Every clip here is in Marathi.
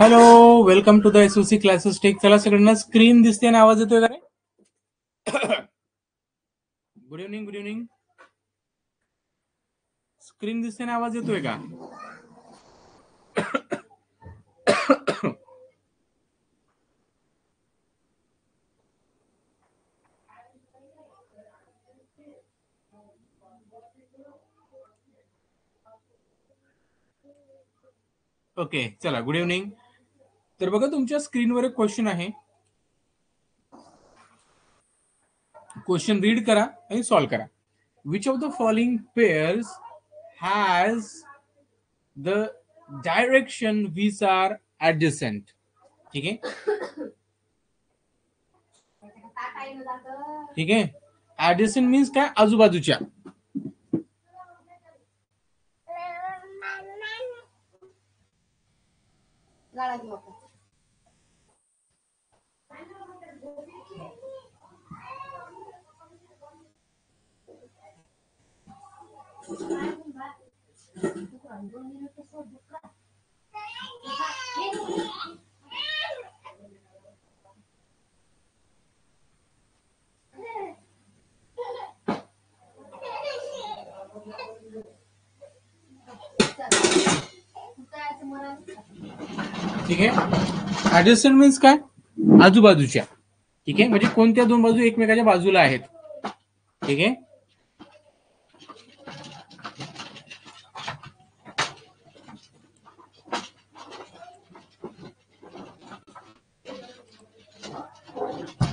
Hello, welcome to the SOC classes tech. चला सगळ्यांना स्क्रीन दिसते ना, आवाज येतोय का रे? Good evening, good evening. Screen दिसते ना, आवाज येतोय का? ओके, चला गुड इव्हनिंग. तर बघा, तुमच्या स्क्रीनवर एक क्वेश्चन आहे. क्वेश्चन रीड करा आणि सॉल्व्ह करा. Which of the following pairs has the direction which are adjacent? ठीक आहे, ठीक आहे. ऍडजसेंट मीन्स काय? आजूबाजूच्या. ठीक आहे. ऍडजसेंट मीन्स काय? आजूबाजूच्या. ठीक आहे, म्हणजे कोणत्या दोन बाजू एकमेकाच्या बाजूला आहेत. ठीक आहे.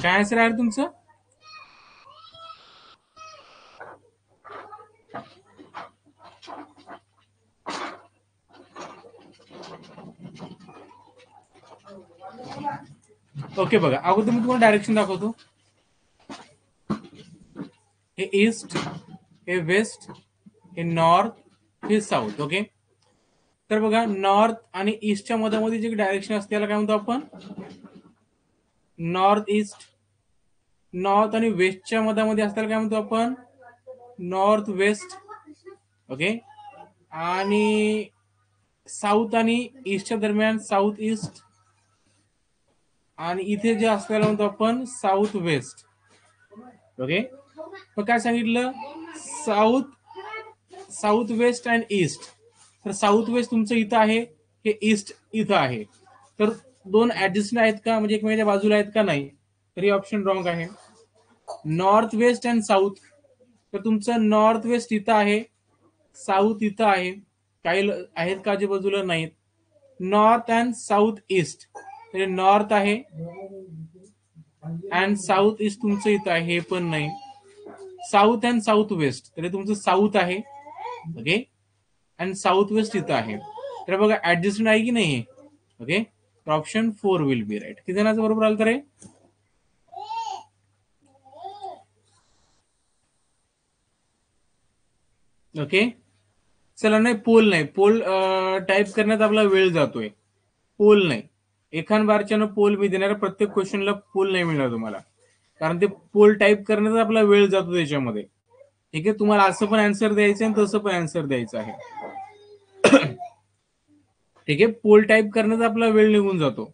काय आन्सर आहे तुमचं? ओके, बघा अगोदर मी तुम्हाला डायरेक्शन दाखवतो. हे ईस्ट, हे वेस्ट, हे नॉर्थ, हे साऊथ. ओके, तर बघा नॉर्थ आणि ईस्टच्या मधामध्ये जे डायरेक्शन असते त्याला काय म्हणतो आपण? North east. नॉर्थ आणि वेस्टच्या मधामध्ये असताना काय म्हणतो आपण? North west. ओके, आणि साऊथ आणि ईस्टच्या दरम्यान साऊथ ईस्ट, आणि इथे जे असल्याला म्हणतो आपण साऊथ वेस्ट. ओके, मग काय सांगितलं? South west and east. तर साऊथ वेस्ट तुमचं इथं आहे, हे ईस्ट इथं आहे. तर दोन ऍडजस्टमेंट आहेत का? म्हणजे एकमेकाच्या बाजूला आहेत का? नाही. तर हे ऑप्शन रॉंग आहे. नॉर्थ वेस्ट अँड साऊथ, तर तुमचं नॉर्थ वेस्ट इथं आहे, साऊथ इथं आहे. काही आहेत का आजूबाजूला? नाहीत. नॉर्थ अँड साऊथ ईस्ट, तर नॉर्थ आहे अँड साऊथ ईस्ट तुमचं इथं आहे, हे पण नाही. साऊथ अँड साऊथ वेस्ट, तर तुमचं साऊथ आहे. ओके, अँड साऊथ वेस्ट इथं आहे. तर बघा ऍडजस्टमेंट आहे की नाही? ओके, तर ऑप्शन 4 विल बी राईट. किती जणांचं बरोबर आलं? तर ओके, चला. नाही, पोल नाही. पोल टाईप करण्यात आपला वेळ जातोय. पोल नाही. एखाद बारच्यानं पोल मी देणार, प्रत्येक क्वेश्चनला पोल नाही मिळणार तुम्हाला, कारण ते पोल टाईप करण्यात आपला वेळ जातो त्याच्यामध्ये. ठीक आहे, तुम्हाला असं पण आन्सर द्यायचं आहे आणि तसं पण आन्सर द्यायचं आहे. ठीक आहे, पोल टाईप करण्यात आपला वेळ निघून जातो.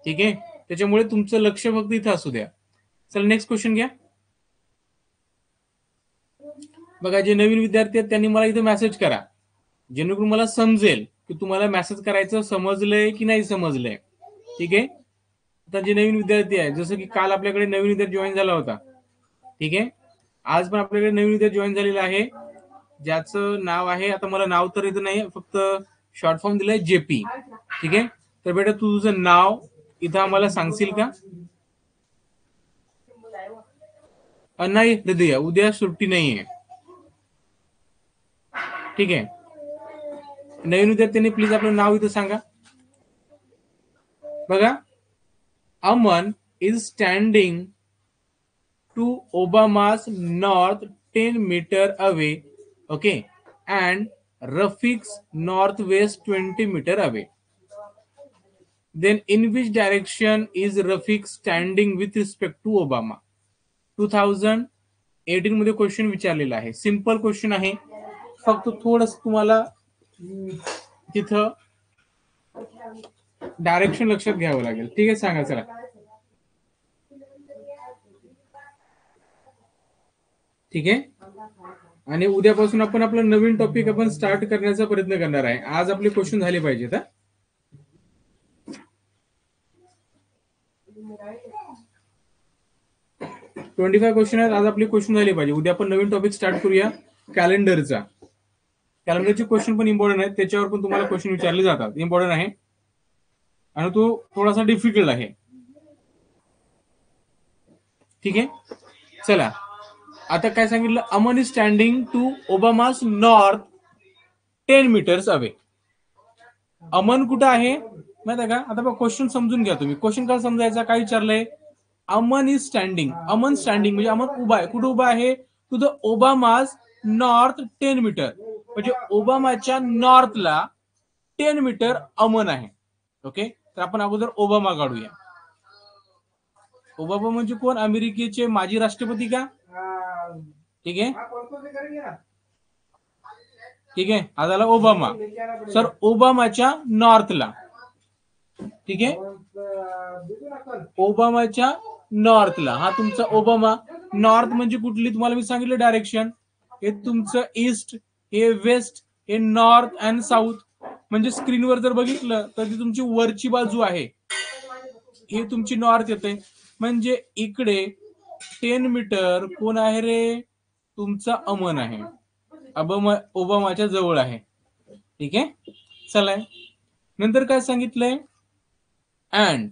ठीक आहे, त्याच्यामुळे तुमचं लक्ष फक्त इथं असू द्या. चला नेक्स्ट क्वेश्चन घ्या. बघा, जे नवीन विद्यार्थी आहेत त्यांनी मला इथे मेसेज करा, जेणेकरून मला समजेल की तुम्हाला मेसेज करायचं समजलंय की नाही समजलंय. ठीक आहे, आता जे नवीन विद्यार्थी आहे, जसं की काल आपल्याकडे नवीन विद्यार्थी जॉईन झाला होता. ठीक आहे, आज पण आपल्याकडे नवीन विद्यार्थी जॉईन झालेला आहे, ज्याचं नाव आहे, आता मला नाव तर इथं नाही, फक्त शॉर्ट फॉर्म दिलाय जेपी. ठीक आहे, तर बेटा तू तुझं नाव इथं आम्हाला सांगशील का? नाही हृदय, उद्या सुट्टी नाहीये. ठीक आहे, नवीन विद्यार्थ्यांनी प्लीज आपलं नाव इथं सांगा. बघा, Aman is standing to Obama's north 10 meter away, okay, and Rafiq's northwest 20 meter away. Then in which direction is Rafiq standing with respect to Obama? 2018 मध्ये क्वेश्चन विचारलेला आहे. सिंपल क्वेश्चन आहे, फक्त थोडस तुम्हाला तिथं डायरेक्शन लक्षात घ्यावं लागेल. ठीक आहे, सांगा चला. ठीक आहे. आणि उद्यापासून आपण आपलं नवीन टॉपिक आपण स्टार्ट करण्याचा प्रयत्न करणार आहे. आज आपले क्वेश्चन झाले पाहिजेत. 25 क्वेश्चन आहेत आज आपले क्वेश्चन झाले पाहिजे. उद्या आपण नवीन टॉपिक स्टार्ट करूया कॅलेंडरचा. कॅलेंडरचे क्वेश्चन पण इम्पॉर्टंट आहेत, त्याच्यावर पण तुम्हाला क्वेश्चन विचारले जातात, इम्पॉर्टंट आहे आणि तो थोडासा डिफिकल्ट आहे. ठीक आहे, चला. आता काय सांगितलं, Aman is standing to Obama's north 10 meters away. Aman कुठं आहे माहिती आहे का? आता बघा क्वेश्चन समजून घ्या तुम्ही. क्वेश्चन काय समजायचा, काय विचारलंय, Aman is standing. Aman standing म्हणजे अमन उभा आहे. कुठं उभा आहे? To the Obama's north 10 metre. म्हणजे ओबामाच्या नॉर्थला 10 मीटर अमन आहे. ओके, तर आपण अगोदर ओबामा काढूया. ओबामा म्हणजे कोण? अमेरिकेचे माजी राष्ट्रपती का? ठीक आहे, ठीक आहे. हा झाला ओबामा. सर ओबामाच्या नॉर्थला, ठीक आहे, ओबामाच्या नॉर्थला हा तुमचा ओबामा. नॉर्थ म्हणजे कुठली तुम्हाला मी सांगितलं डायरेक्शन. हे तुमचं ईस्ट, हे वेस्ट, हे नॉर्थ अँड साऊथ. म्हणजे स्क्रीनवर जर बघितलं तर ती तुमची वरची बाजू आहे, हे तुमची नॉर्थ येते. म्हणजे इकडे 10 मीटर कोण आहे रे? तुमचा अमन आहे. ओबामाच्या जवळ आहे. ठीक आहे, चला. नंतर काय सांगितलंय, अँड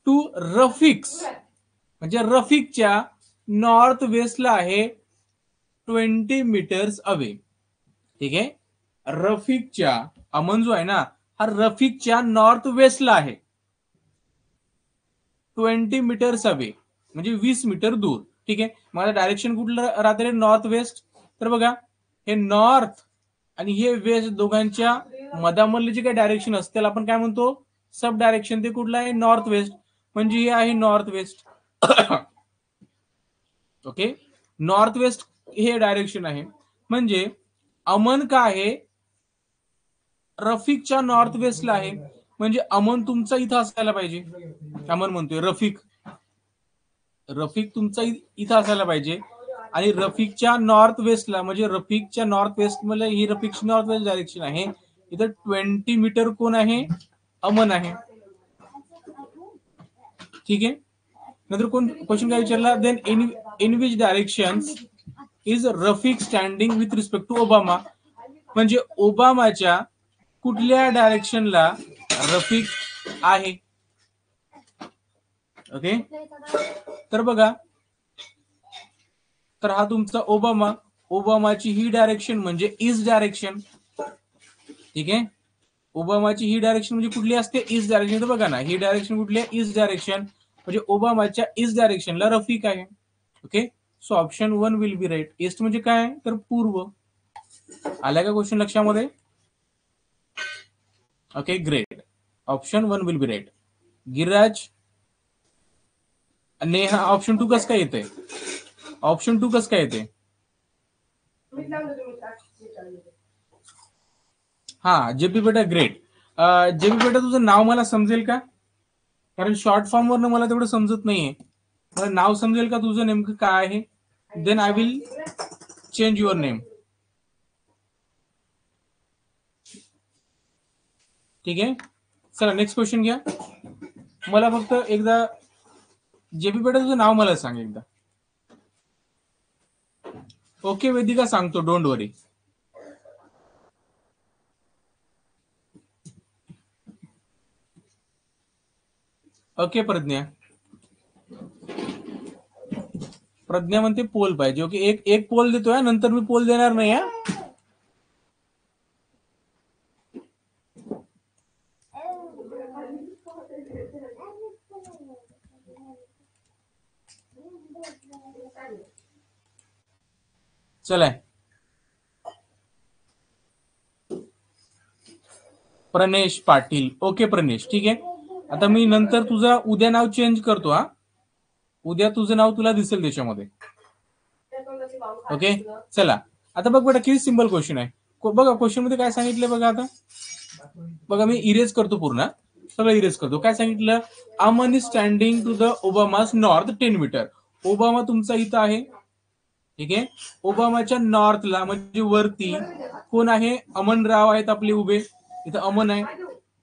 टू रफिक्स म्हणजे रफिकच्या नॉर्थ वेस्टला आहे 20 मीटर्स अवे. ठीक आहे, रफिकच्या, अमन जो आहे ना हा रफिकच्या नॉर्थ वेस्टला आहे 20 मीटर्स अवे म्हणजे 20 मीटर दूर. ठीक आहे, माझं डायरेक्शन कुठलं राहते? North west. तर बघा, हे नॉर्थ आणि हे वेस्ट दोघांच्या मधामधले जे काही डायरेक्शन असते त्याला आपण काय म्हणतो? Sub direction. ते कुठलं आहे? North west. म्हणजे हे आहे north west. Okay, north west हे डायरेक्शन आहे. म्हणजे अमन का आहे? रफिकच्या नॉर्थ वेस्टला आहे. म्हणजे अमन तुमचा इथं असायला पाहिजे. अमन म्हणतोय रफिक, रफिक तुमचा इथं असायला पाहिजे. आणि रफिकच्या नॉर्थ वेस्टला म्हणजे रफिकच्या नॉर्थ वेस्ट मध्ये ही रफिकची नॉर्थ वेस्ट डायरेक्शन आहे. इथं 20 मीटर कोण आहे? अमन आहे. ठीक आहे, नंतर कोण क्वेश्चन काय विचारला, then in which direction is Rafiq standing with respect to Obama. म्हणजे ओबामाच्या कुठल्या डायरेक्शनला रफिक आहे? ओके, तर बघा, तर हा तुमचा ओबामा. ओबामाची ही डायरेक्शन म्हणजे ईस्ट डायरेक्शन. ठीक आहे, ओबामाची ही डायरेक्शन म्हणजे कुठली असते? East direction. तर बघा ना, ही डायरेक्शन कुठली आहे? East direction. म्हणजे ओबामाच्या ईस्ट डायरेक्शनला रफिक आहे. Okay, so option 1 will be right. East म्हणजे काय? तर पूर्व. आला का क्वेश्चन लक्षामध्ये? Okay, great. Option 1 will be right. Giriraj, Neha, option 2 कसं काय येते? ऑप्शन 2 कसं काय येते? हा, जेपी बेटा, ग्रेट. जेपी बेटा, तुझं नाव मला समजेल का? कारण शॉर्ट फॉर्म वरनं मला तेवढं समजत नाहीये. मला नाव समजेल का तुझं नेमकं काय आहे? Then I will change your name. ठीक आहे, चला नेक्स्ट क्वेश्चन घ्या. मला फक्त एकदा जेपी बेटा तुझं नाव मला सांग एकदा. ओके वेदिका, सांगतो, don't worry. Okay Pragya, Pragya म्हणते पोल पाहिजे. ओके, एक पोल देतोय, नंतर मी पोल देणार नाही. चला, प्रणेश पाटील. ओके प्रणेश, ठीक आहे. आता मी नंतर तुझं उद्या नाव चेंज करतो. हा, उद्या तुझं नाव तुला दिसेल त्याच्यामध्ये. ओके, चला. आता बघ बेटा, किती सिंपल क्वेश्चन आहे. बघा क्वेश्चन मध्ये काय सांगितलंय बघा. आता बघा, मी इरेज करतो पूर्ण. सगळं इरेज करतो. काय सांगितलं, Aman is standing to the Obama's north 10 meter. Obama तुमचा इथं आहे, ठीक आहे. ओबामाच्या नॉर्थला म्हणजे वरती कोण आहे, अमन राव आहेत आपले उभे, इथं अमन आहे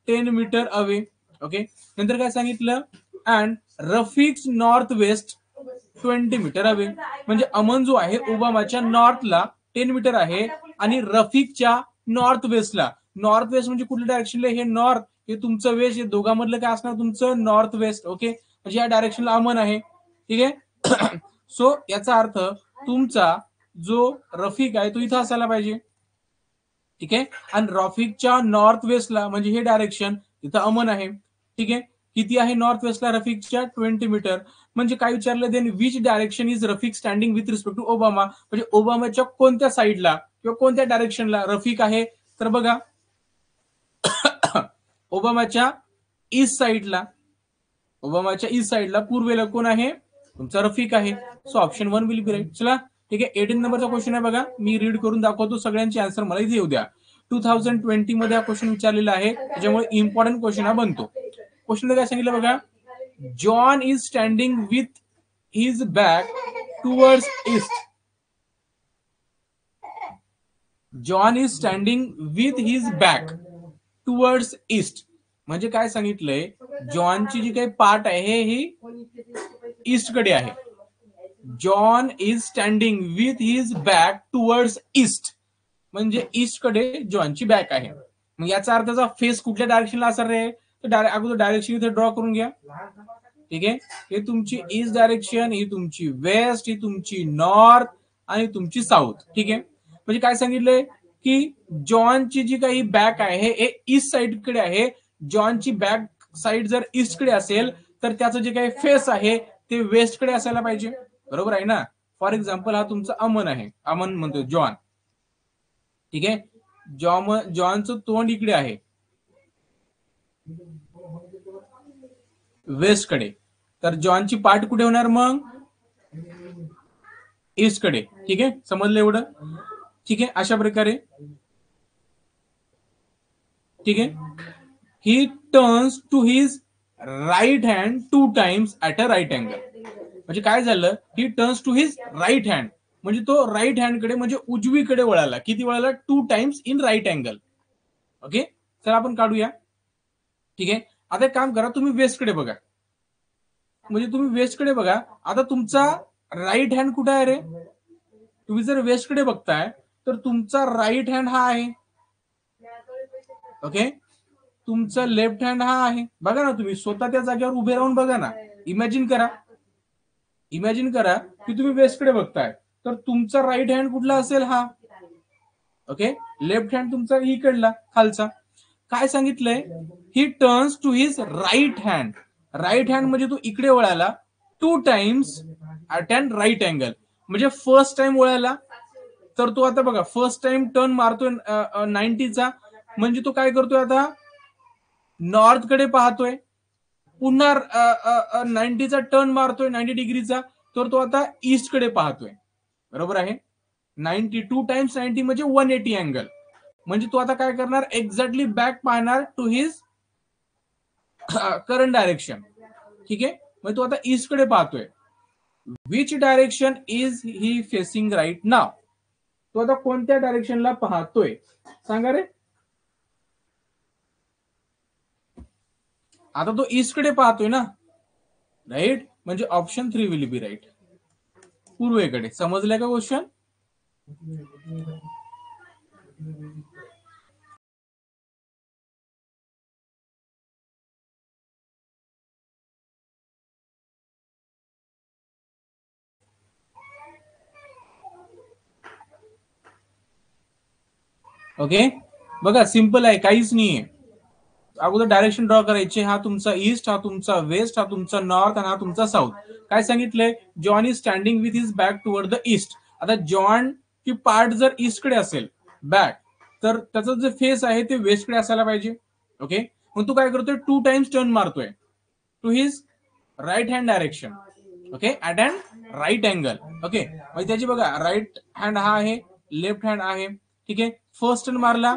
10 मीटर अवे. ओके, नंतर काय सांगितलं, and Rafiq's north west 20 meter away. म्हणजे अमन जो आहे ओबामाच्या नॉर्थला 10 मीटर आहे आणि रफिकच्या नॉर्थ वेस्टला, नॉर्थ वेस्ट म्हणजे कुठल्या डायरेक्शनला, हे नॉर्थ, हे तुमचं वेस्ट, हे दोघांमधलं काय असणार तुमचं नॉर्थ वेस्ट. ओके, म्हणजे या डायरेक्शनला अमन आहे, ठीक आहे. सो याचा अर्थ तुमचा जो रफिक आहे तो इथं असायला पाहिजे, ठीक आहे. आणि रफिकच्या नॉर्थ वेस्टला म्हणजे हे डायरेक्शन, इथं अमन आहे, ठीक आहे. किती आहे नॉर्थ वेस्टला रफिकच्या 20 मीटर. म्हणजे काय विचारलं, then which direction is Rafiq standing with respect to Obama, म्हणजे ओबामाच्या कोणत्या साईडला किंवा कोणत्या डायरेक्शनला रफिक आहे. तर बघा ओबामाच्या ईस्ट साईडला, ओबामाच्या ईस्ट साईडला पूर्वेला कोण आहे, तुमचा रफिक आहे. So option 1 will be right. चला ठीक आहे, 18 नंबरचा क्वेश्चन आहे बघा, मी रीड करून दाखवतो, सगळ्यांची आन्सर मला इथे येऊ द्या. 2020 मध्ये हा क्वेश्चन विचारलेला आहे, त्याच्यामुळे इम्पॉर्टंट क्वेश्चन हा बनतो. क्वेश्चन काय सांगितलं बघा, John is standing with his back towards east. John is standing with his back towards east. म्हणजे काय सांगितलंय, जॉनची जी काही पार्ट आहे ही ईस्ट कडे आहे. John is standing with his back towards east, म्हणजे ईस्ट कडे जॉनची बॅक आहे. मग याचा अर्थाचा फेस कुठल्या डायरेक्शनला असणार आहे, तर अगोदर डायरेक्शन इथे ड्रॉ करून घ्या, ठीक आहे. हे तुमची ईस्ट डायरेक्शन, ही तुमची वेस्ट, ही तुमची नॉर्थ आणि तुमची साऊथ, ठीक आहे. म्हणजे काय सांगितलंय की जॉनची जी काही बॅक आहे हे ईस्ट साइड कडे आहे. जॉनची बॅक साइड जर ईस्ट कडे असेल तर त्याचं जे काही फेस आहे ते वेस्ट कडे असायला पाहिजे, बरोबर आहे ना. फॉर एक्झाम्पल हा तुमचा अमन आहे, अमन म्हणतो जॉन, ठीक आहे. जॉनचं तोंड इकडे आहे वेस्ट कडे, तर जॉनची पार्ट कुठे होणार मग, ईस्ट कडे, ठीक आहे. समजलं एवढं, ठीक आहे. अशा प्रकारे, ठीक आहे. He turns to his right hand 2 times at a right angle. म्हणजे काय झालं, he turns to his right hand म्हणजे तो राईट हँड कडे म्हणजे उजवीकडे वळाला. किती वळाला, 2 times in right angle. Okay, चला आपण काढूया, ठीक आहे. आता एक काम करा, तुम्ही वेस्ट कडे बघा, म्हणजे तुम्ही वेस्ट कडे बघा. आता तुमचा राईट हँड कुठे आहे रे, तुम्ही जर वेस्ट कडे बघताय तर तुमचा राईट हँड हा आहे, ओके. तुमचा लेफ्ट हँड हा आहे. बघा ना, तुम्ही स्वतः त्या जागेवर उभे राहून बघा ना, इमॅजिन करा, इमॅजिन करा की तुम्ही वेस्ट कडे बघताय तर तुमचा राईट हँड कुठला असेल, हा, ओके. लेफ्ट हँड तुमचा इकडला खालचा. काय सांगितलंय, he turns to his right hand. Right hand म्हणजे तो इकडे वळाला 2 times at an right angle. म्हणजे फर्स्ट टाइम वळाला तर तो आता बघा फर्स्ट टाइम टर्न मारतोय 90चा, म्हणजे तो काय करतोय आता नॉर्थ कडे पाहतोय. पुन्हा 90चा टर्न मारतोय 90 डिग्रीचा, तर तो आता ईस्ट कडे पाहतोय, बरोबर आहे. 92 टाइम्स 90 म्हणजे 180 अँगल. म्हणजे तो आता काय करणार, एक्झॅक्टली बॅक पाहणार टू हिज करंट डायरेक्शन, ठीक आहे. म्हणजे तो आता ईस्ट कडे पाहतोय. Which direction is he facing right now. तो आता कोणत्या डायरेक्शनला पाहतोय सांगा रे. आता तो ईस्ट कडे पाहतोय ना, राईट. म्हणजे ऑप्शन 3 विल बी राईट, पूर्वेकडे. समजलंय का क्वेश्चन. ओके, बघा सिंपल आहे, काहीच नाहीये. अगोदर डायरेक्शन ड्रॉ करायचे, हा तुमचा ईस्ट, हा तुमचा वेस्ट, हा तुमचा नॉर्थ आणि हा तुमचा साऊथ. काय सांगितलंय, John is standing with his back toward the east. आता जॉन ची पार्ट जर ईस्ट कडे असेल बॅक, तर त्याचा जे फेस आहे ते वेस्ट कडे असायला पाहिजे, ओके. मग तू काय करतोय, 2 टाइम्स टर्न मारतोय to his right hand direction, okay, at an right angle, okay. म्हणजे त्याची बघा राईट हँड हा आहे, लेफ्ट हँड आहे, ठीक आहे. फर्स्ट टर्न मारला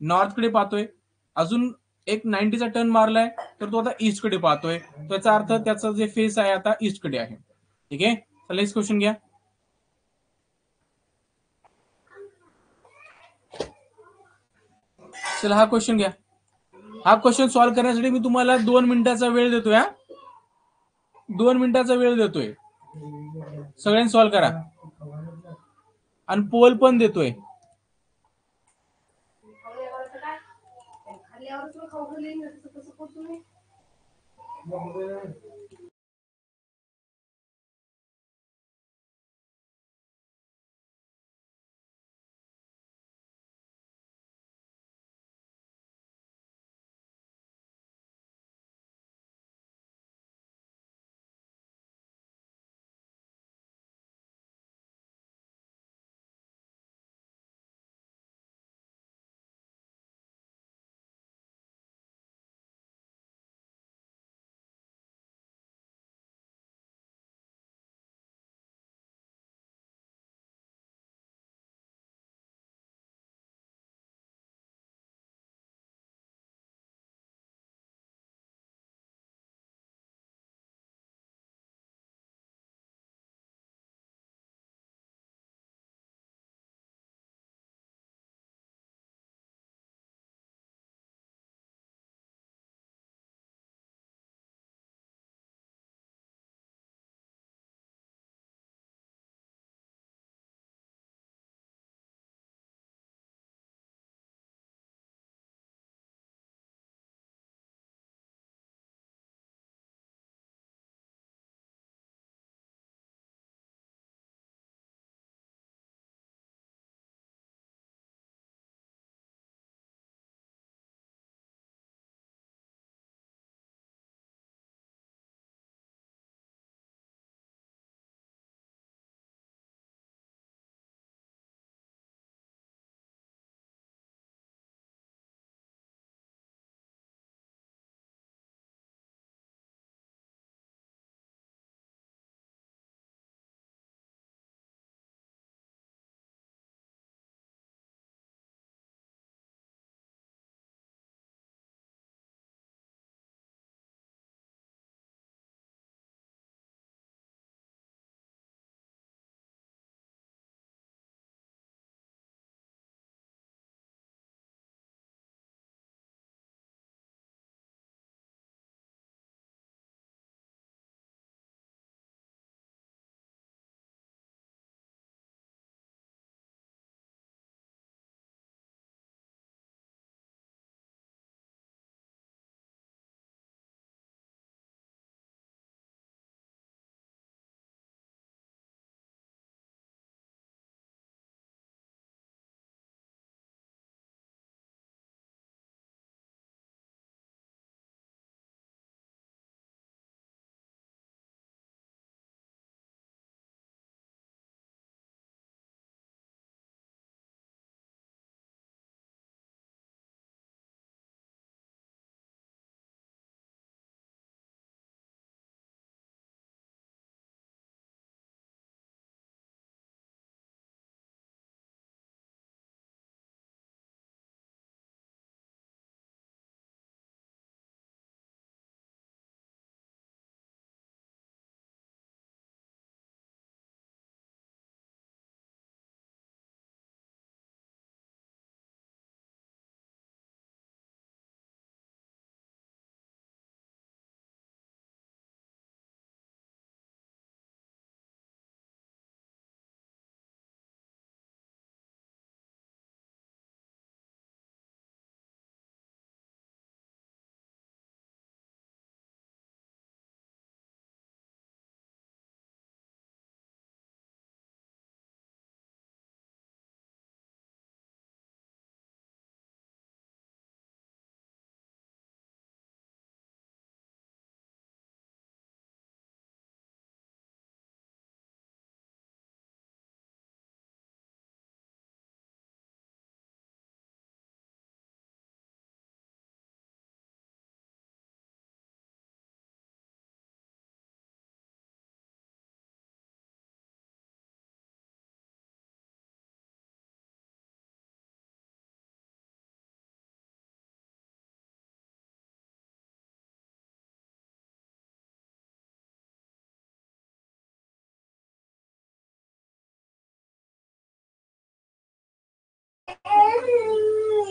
नॉर्थ कडे पाहतोय, अजून एक 90चा टर्न मारलाय तर तो आता ईस्टकडे पाहतोय. त्याचा अर्थ त्याचा जे फेस आहे आता ईस्टकडे आहे. ठीक आहे. चला नेक्स्ट क्वेश्चन घ्या. चला हा क्वेश्चन घ्या. हा क्वेश्चन सॉल्व्ह करण्यासाठी मी तुम्हाला 2 मिनिटाचा वेळ देतोय. 2 मिनिटाचा वेळ देतोय. सगळ्यांनी सॉल्व्ह करा आणि पोल पण देतोय.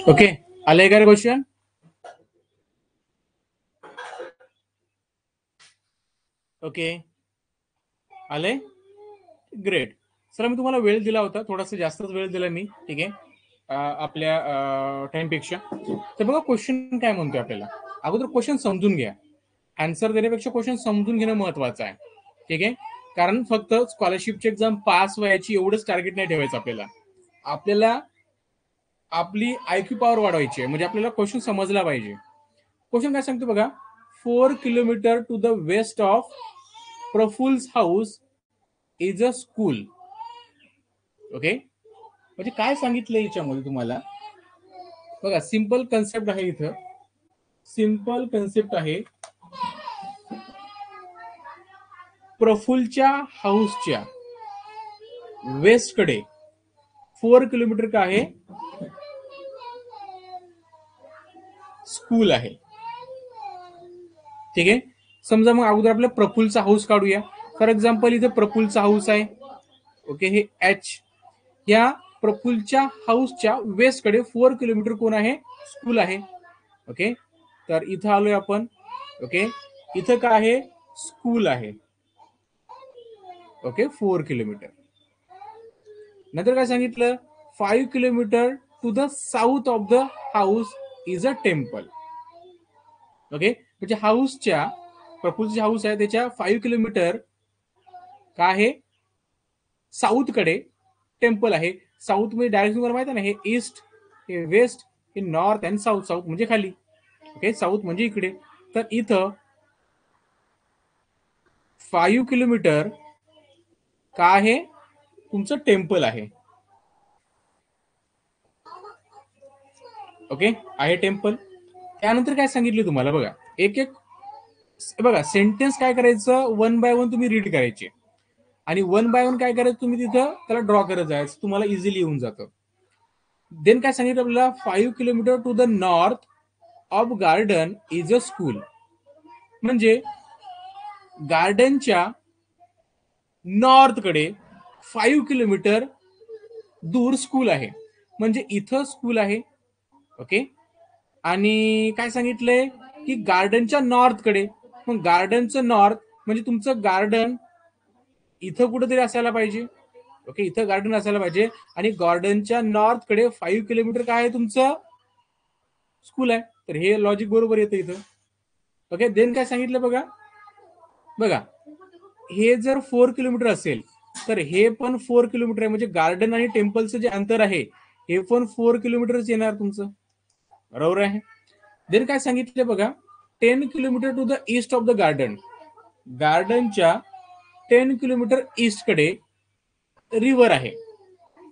ओके, आलंय का क्वेश्चन? ओके, आलंय, ग्रेट. सर मी तुम्हाला वेळ दिला होता, थोडासा जास्तच वेळ दिला मी, ठीक आहे, आपल्या टाइमपेक्षा. तर बघा क्वेश्चन काय म्हणतोय आपल्याला. अगोदर क्वेश्चन समजून घ्या, आन्सर देण्यापेक्षा क्वेश्चन समजून घेणं महत्वाचं आहे, ठीक आहे. कारण फक्त स्कॉलरशिपची एक्झाम पास व्हायची एवढंच टार्गेट नाही ठेवायचं आपल्याला. आपल्याला आपली आयक्यू पॉवर वाढवायची आहे, म्हणजे आपल्याला क्वेश्चन समजला पाहिजे. क्वेश्चन काय सांगतो बघा. 4 kilometre to the west of Praful's house is a school. Okay, म्हणजे काय सांगितलं याच्यामध्ये तुम्हाला बघा. सिंपल कन्सेप्ट आहे इथं, सिंपल कन्सेप्ट आहे. प्रफुल्लच्या हाऊसच्या वेस्टकडे 4 किलोमीटर का आहे, स्कूल आहे, ठीक आहे. समजा मग अगोदर आपल्या प्रफुल्लचा हाऊस काढूया. फॉर एक्झाम्पल इथं प्रफुल्लचा हाऊस आहे, ओके, हे एच. या प्रफुल्लच्या हाऊसच्या वेस्टकडे 4 किलोमीटर कोण आहे, स्कूल आहे. ओके, तर इथं आलोय आपण. ओके, इथं काय आहे, स्कूल आहे. Okay, 4 kilometer. नंतर काय सांगितलं, 5 kilometer to the south of the house is a temple. Okay, म्हणजे हाऊसच्या, प्रफुल्लचे हाऊस आहे त्याच्या 5 किलोमीटर काय आहे, साऊथकडे टेम्पल आहे. साऊथ म्हणजे डायरेक्ट तुम्हाला माहिती आहे ना, हे ईस्ट, हे वेस्ट, हे नॉर्थ अँड साऊथ. साऊथ म्हणजे खाली, ओके, साऊथ म्हणजे इकडे. तर इथं 5 किलोमीटर का आहे, तुमचं टेम्पल आहे. ओके, आहे टेम्पल. त्यानंतर काय सांगितलं तुम्हाला बघा, एक एक बघा सेंटेन्स काय करायचं, वन बाय वन तुम्ही रीड करायचे, आणि वन बाय वन काय करायचं, तुम्ही तिथं त्याला ड्रॉ करत जायचं, तुम्हाला इझिली येऊन जातं. देन काय सांगितलं आपल्याला, 5 kilometer to the north of garden is a school. म्हणजे गार्डनच्या नॉर्थकडे 5 किलोमीटर दूर स्कूल आहे, म्हणजे इथं स्कूल आहे. ओके, आणि काय सांगितलंय की गार्डनच्या नॉर्थकडे, मग गार्डनचं नॉर्थ म्हणजे तुमचं गार्डन इथं कुठेतरी असायला पाहिजे. ओके, इथं गार्डन असायला पाहिजे, आणि गार्डनच्या नॉर्थकडे 5 किलोमीटर काय आहे, तुमचं स्कूल आहे. तर हे लॉजिक बरोबर येतं इथं. ओके, देन काय सांगितलं बघा, बघा हे जर 4 किलोमीटर असेल तर हे पण 4 किलोमीटर आहे, म्हणजे गार्डन आणि टेम्पलचं जे अंतर आहे हे पण 4 किलोमीटरच येणार तुमचं, बरोबर आहे. देन काय सांगितलं बघा, 10 kilometer to the east of the garden. गार्डनच्या 10 किलोमीटर ईस्टकडे रिव्हर आहे.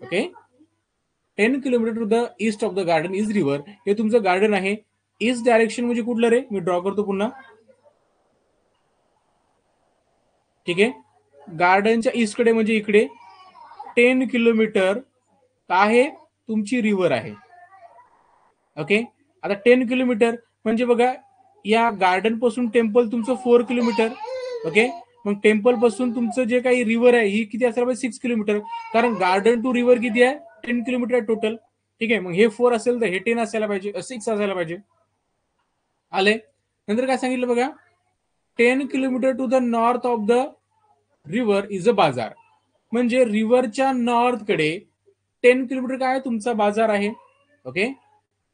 Okay, 10 kilometer to the east of the garden is river. हे तुमचं गार्डन आहे. ईस्ट डायरेक्शन म्हणजे कुठलं रे, मी ड्रॉ करतो पुन्हा, ठीक आहे. गार्डनच्या ईस्टकडे म्हणजे इकडे 10 किलोमीटर का आहे, तुमची रिव्हर आहे. ओके, आता 10 किलोमीटर म्हणजे बघा, या गार्डन पासून टेम्पल तुमचं 4 किलोमीटर. ओके, मग टेम्पल पासून तुमचं जे काही रिव्हर आहे ही किती असायला पाहिजे, 6 किलोमीटर. कारण गार्डन टू रिव्हर किती आहे, 10 किलोमीटर आहे टोटल, ठीक आहे. मग हे 4 असेल तर हे 10 असायला पाहिजे, 6 असायला पाहिजे. आले. नंतर काय सांगितलं बघा, 10 kilometer to the north of the river is a bazaar. म्हणजे रिव्हरच्या नॉर्थकडे 10 किलोमीटर काय आहे, तुमचा बाजार आहे. ओके,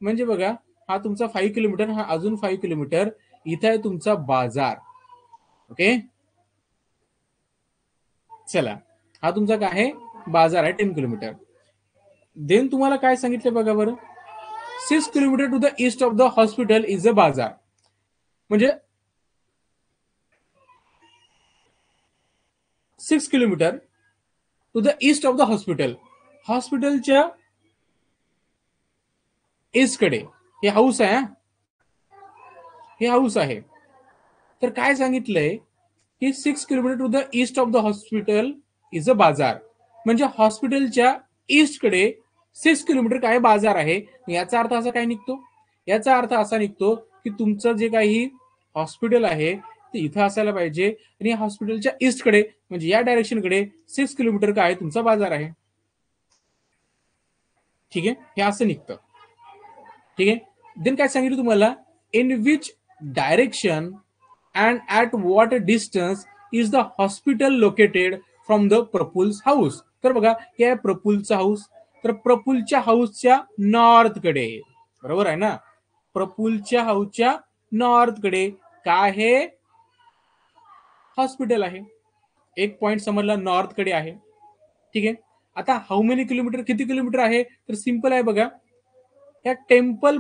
म्हणजे बघा हा तुमचा 5 किलोमीटर, हा अजून 5 किलोमीटर, इथं आहे तुमचा बाजार. ओके, चला, हा तुमचा काय आहे, बाजार आहे 10 किलोमीटर. देन तुम्हाला काय सांगितलं बघा बरं, 6 kilometer to the east of the hospital is a bazaar. म्हणजे 6 kilometer to the east of the hospital, हॉस्पिटलच्या ईस्टकडे हे हाऊस आहे, हे हाऊस आहे. तर काय सांगितलंय की 6 kilometer to the east of the hospital is a bazaar. म्हणजे हॉस्पिटलच्या ईस्टकडे 6 किलोमीटर काय बाजार आहे. याचा अर्थ असा काय निघतो, याचा अर्थ असा निघतो की तुमचं जे काही हॉस्पिटल आहे ते इथं असायला पाहिजे, आणि हॉस्पिटलच्या ईस्टकडे म्हणजे या डायरेक्शनकडे 6 किलोमीटर काय तुमचा बाजार आहे. ठीक आहे, हे असं निघतं. ठीक आहे. देन काय सांगितलं तुम्हाला, in which direction and at what distance is the hospital located from the Praful's house. तर बघा हे आहे प्रफुल्लचा हाऊस. तर प्रफुल्लच्या हाऊसच्या नॉर्थकडे, बरोबर आहे ना, प्रफुल्लच्या हाऊसच्या नॉर्थकडे काय आहे, हॉस्पिटल आहे. एक पॉइंट समजला, नॉर्थकडे आहे. ठीक आहे. आता हाऊ मेनी किलोमीटर, किती किलोमीटर आहे, तर सिंपल आहे बघा. या टेम्पल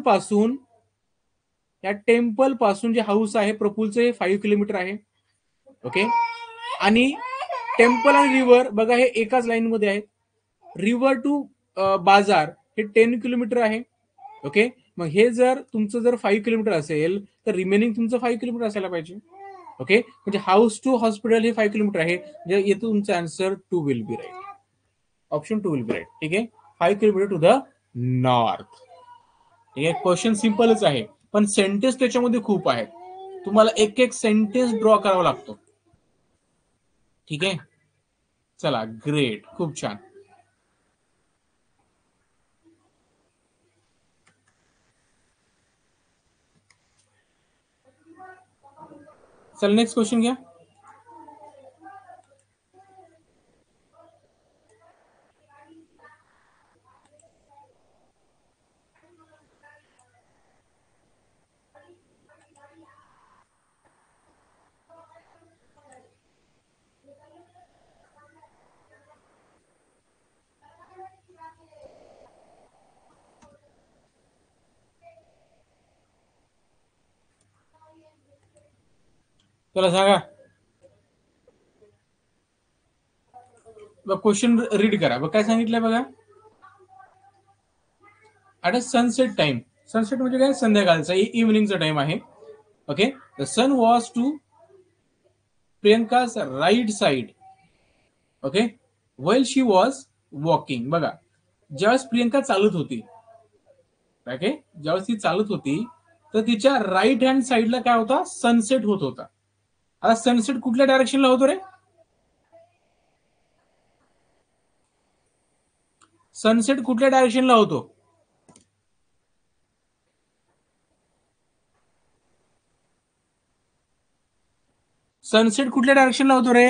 पासून जे हाऊस आहे प्रफुल्लचं हे 5 किलोमीटर आहे. ओके. आणि टेम्पल आणि रिव्हर बघा हे एकाच लाईन मध्ये आहेत. रिव्हर टू बाजार हे 10 किलोमीटर आहे. ओके. मग हे जर तुमचं जर 5 किलोमीटर असेल तर रिमेनिंग तुमचं 5 किलोमीटर असायला पाहिजे. ओके. म्हणजे हाऊस टू हॉस्पिटल हे 5 किलोमीटर आहे. येतो तुमचा answer 2 will be right. Option 2 will be right. ठीक आहे. 5 किलोमीटर टू द नॉर्थ. ठीक आहे. क्वेश्चन सिंपलच आहे पण सेंटेन्स त्याच्यामध्ये खूप आहेत. तुम्हाला एक एक सेंटेन्स ड्रॉ करावा लागतो. ठीक आहे. चला, ग्रेट, खूप छान. चल नेक्स्ट क्वेश्चन घ्या. चला सांगा. क्वेश्चन रीड करा. काय सांगितलंय बघा. At a sunset time. Sunset म्हणजे काय, संध्याकाळचा, इव्हनिंगचा टाइम आहे. Okay. The sun was to Priyanka's right side. Okay. Well she was walking. बघा, ज्यावेळेस प्रियंका चालत होती, ओके, ज्यावेळेस ती चालत होती तर तिच्या राईट हँड साइडला काय होता, सनसेट होत होता. आता सनसेट कुठल्या डायरेक्शनला होतो रे, सनसेट कुठल्या डायरेक्शनला होतो, सनसेट कुठल्या डायरेक्शनला होतो रे.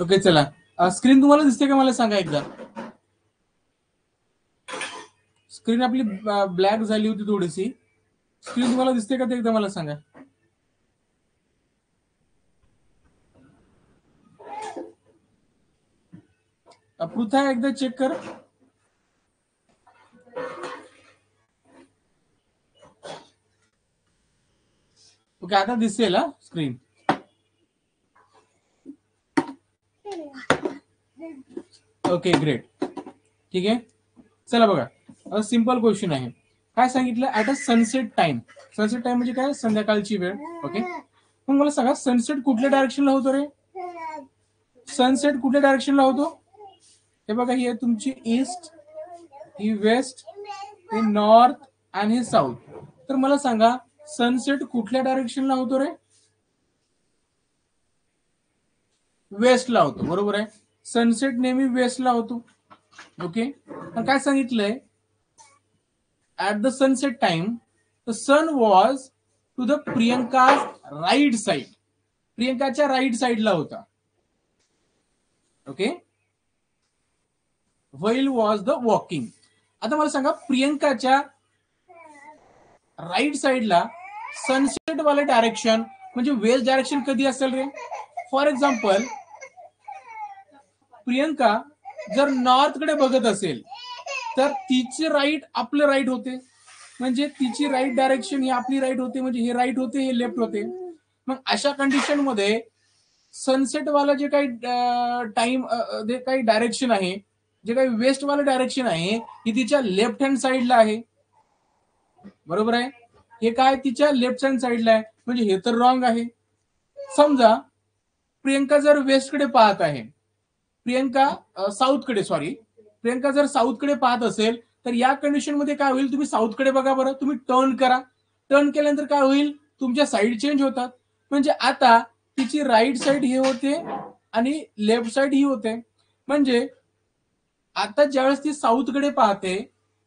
ओके चला, स्क्रीन तुम्हाला दिसते का मला सांगा एकदा. स्क्रीन आपली ब्लॅक झाली होती थोडीशी. स्क्रीन तुम्हाला दिसते का ते एकदा मला सांगा. पृथा एकदा चेक कर. ओके आता दिसेल हा स्क्रीन. Okay great. ठीक आहे चला बघा, सिंपल क्वेश्चन आहे. काय सांगितलं, at a sunset time. Sunset time म्हणजे काय, संध्याकाळची वेळ. ओके मग मला सांगा सनसेट कुठल्या डायरेक्शनला होतो रे. सनसेट कुठल्या डायरेक्शनला होतो. हे बघा ही आहे तुमची ईस्ट, ही वेस्ट, ही नॉर्थ आणि ही साऊथ. तर मला सांगा सनसेट कुठल्या डायरेक्शनला होतो रे. वेस्टला होतो, बरोबर आहे. सनसेट नेहमी वेस्टला होतो. ओके काय सांगितलंय, at the sunset time the sun was to the Priyanka right side. प्रियंकाच्या राईट साइडला होता. Okay while was the walking. आता मला सांगा प्रियंकाच्या राईट साइडला सनसेट वाले डायरेक्शन म्हणजे वेस्ट डायरेक्शन कधी असेल रे. फॉर एक्झाम्पल प्रियंका जर नॉर्थ कडे बघत असेल तर तिचे राईट आपले राईट होते, म्हणजे तिची राईट डायरेक्शन ही आपली राईट होते, म्हणजे हे राईट होते हे लेफ्ट होते. मग अशा कंडिशन मध्ये सनसेट वाला जे काही टाइम जे काही डायरेक्शन आहे, जे काही वेस्ट वाला डायरेक्शन आहे ही तिच्या लेफ्ट हँड साइडला आहे, बरोबर आहे. हे काय तिच्या लेफ्ट हँड साइडला आहे, म्हणजे हे तर रॉंग आहे. समजा प्रियंका जर वेस्ट कडे पाहत आहे, प्रियंका साऊथ कडे, सॉरी प्रियंका जर साऊथ कडे पाहत असेल तर या कंडिशन मध्ये काय होईल, तुम्ही साऊथ कडे बघा बरं, तुम्ही टर्न करा. टर्न केल्यानंतर काय होईल, तुमच्या साईड चेंज होतात. म्हणजे आता तिची राईट साइड ही होते आणि लेफ्ट साइड ही होते. म्हणजे आता ज्यावेळेस ती साऊथ कडे पाहते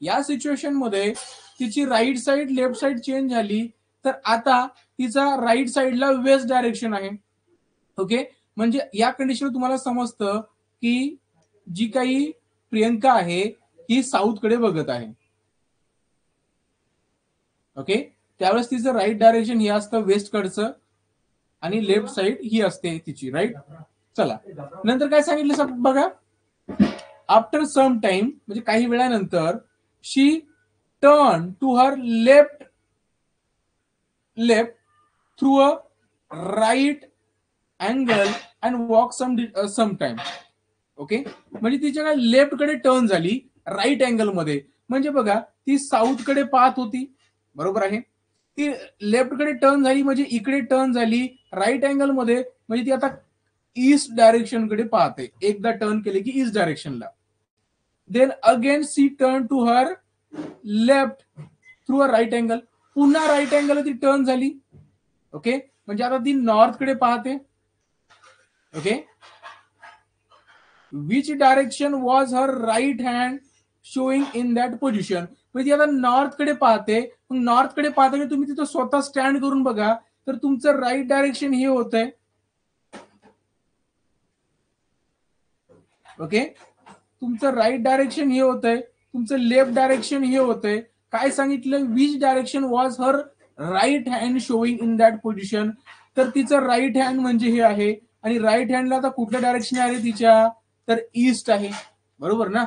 या सिच्युएशन मध्ये तिची right side left side change झाली, तर आता तिचा राईट साइडला वेस्ट डायरेक्शन आहे. ओके म्हणजे या कंडिशन तुम्हाला समजतं की जी काही प्रियंका आहे ही साऊथ कडे बघत आहे. ओके त्यावेळेस तिचं राईट डायरेक्शन हे असतं वेस्ट कडचं आणि लेफ्ट साइड ही असते तिची राईट. चला नंतर काय सांगितलं बघा, आफ्टर सम टाइम म्हणजे काही वेळानंतर she turn to her left through a right angle and walk some time. Okay म्हणजे तिच्या लेफ्ट कडे टर्न झाली राईट अँगल मध्ये. म्हणजे बघा ती साऊथ कडे पाहत होती, बरोबर आहे. ती लेफ्ट कडे टर्न झाली म्हणजे इकडे टर्न झाली राईट अँगल मध्ये, म्हणजे ती आता ईस्ट डायरेक्शन कडे पाहते. एकदा टर्न केले की ईस्ट डायरेक्शनला. Then again she turn to her left through a right angle. पुन्हा राईट अँगल ती टर्न झाली. ओके म्हणजे आता ती नॉर्थ कडे पाहते. Okay which direction was her right hand showing in that position. म्हणजे आता नॉर्थ कडे पाहते. मग नॉर्थ कडे पाहताना तुम्ही तिथं स्वतः स्टँड करून बघा तर तुमचं राईट डायरेक्शन हे होत आहे. ओके तुमचं राईट डायरेक्शन हे होत आहे, तुमचं लेफ्ट डायरेक्शन हे होत आहे. काय सांगितलं, which direction was her right hand showing in that position. तर तिचं राईट हँड म्हणजे हे आहे आणि राईट हँडला आता कुठल्या डायरेक्शन आहे तिच्या, तर ईस्ट आहे, बरोबर ना.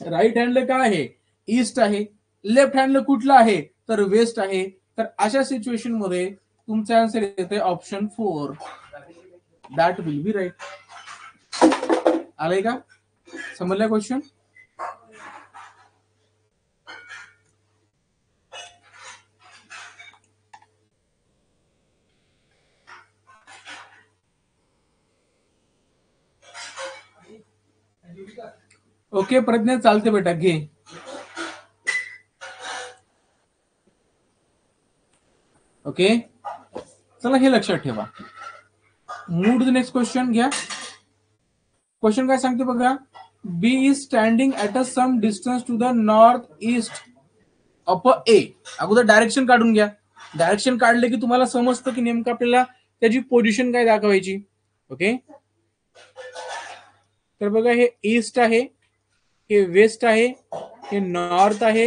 राईट हँडला काय आहे, ईस्ट आहे. लेफ्ट हँडला कुठला आहे तर वेस्ट आहे. तर अशा सिच्युएशन मध्ये तुमचा आन्सर येते option 4, that will be right. आलंय का, समजलं क्वेश्चन. ओके प्रज्ञा चालते बेटा घे. ओके चला हे लक्षात ठेवा, move to the next question घ्या. क्वेश्चन काय सांगते बघा. B is standing at a some distance to the north east of A. अगोदर डायरेक्शन काढून घ्या. डायरेक्शन काढले की तुम्हाला समजतं की नेमकं आपल्याला त्याची पोझिशन काय दाखवायची. ओके, तर बघा हे ईस्ट आहे, हे वेस्ट आहे, हे नॉर्थ आहे,